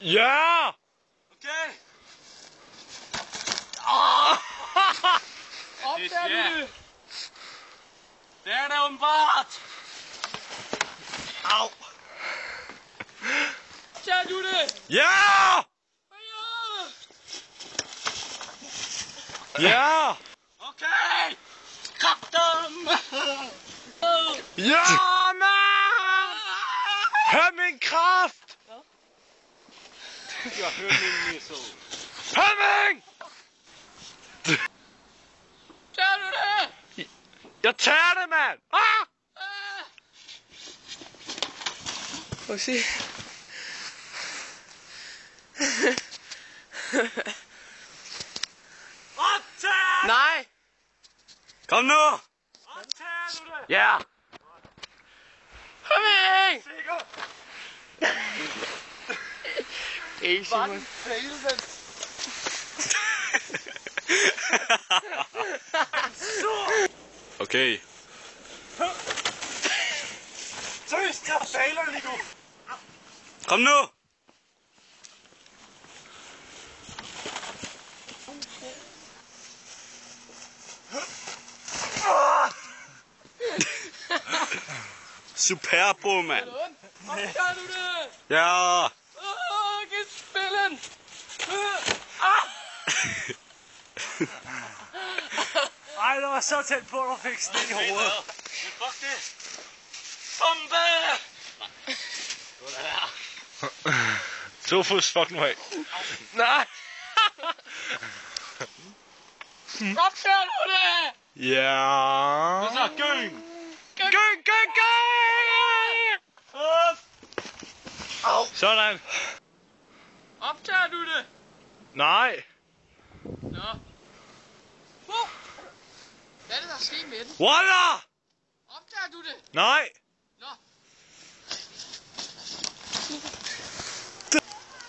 Ja! Okay. Opdager du det? Det er det åbenbart. Au! Opdager du det? Ja! Ja! Okay. Kratom. Ja, mand! Hør min kraft! Jeg hører min miso. Hemming! Opdager du det? Jeg tager det, mand! Ah! Prøv at se. Optag! Nej! Kom nu! Optager du det? Ja! Hemming! Sikker? Hey, Simon. Okay. Seriøst, jeg fejler lige nu. Kom nu! Superbo, mand. Opdager du det? Ja! Kan spille den? Ej, det var så tæt på, at du fik stik i hovedet. Men fuck det. Bombe! Sofus, fuck nu af. Nej! Opdager du det? Ja! Så gyng! Gyng, gyng, gyng! Sådan. Opdager du det? Nej. Nå. Hvad er det, der er sket med den? Walla! Opdager du det? Nej. Nå.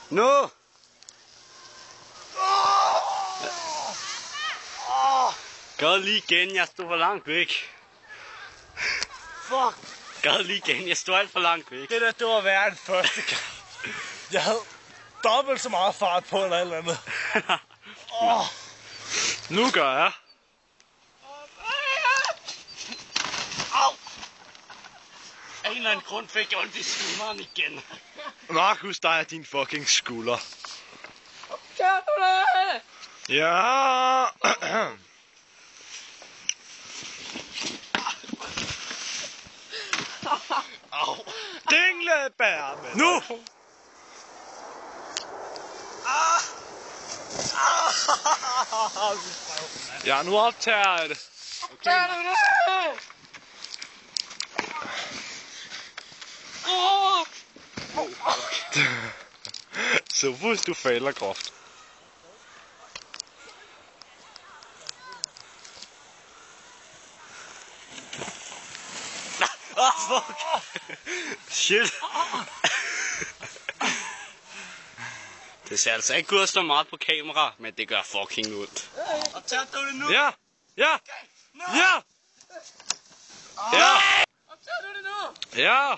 Nu. Gør lige igen, jeg stod for langt væk. Fuck! Gør lige igen, jeg stod alt for langt væk. Det der, det var værre end første gang. Jeg havde dobbelt så meget fart på eller et eller andet. Nu gør jeg. Au! Af en eller anden grund fik jeg ondt i skulderen igen. Markus, der er din fucking skulder. Opdager du det? Ja. Au! Dinglebær, mand. Nu. Ja, nu optager jeg det. Opdager du det? Sofus, du fejler groft. Fuck! Shit. Det ser altså ikke ud at stå meget på kamera, men det gør fucking ondt. Optager du det nu? Ja! Ja! Nu! Ja! Ja! Opdager du det nu? Ja!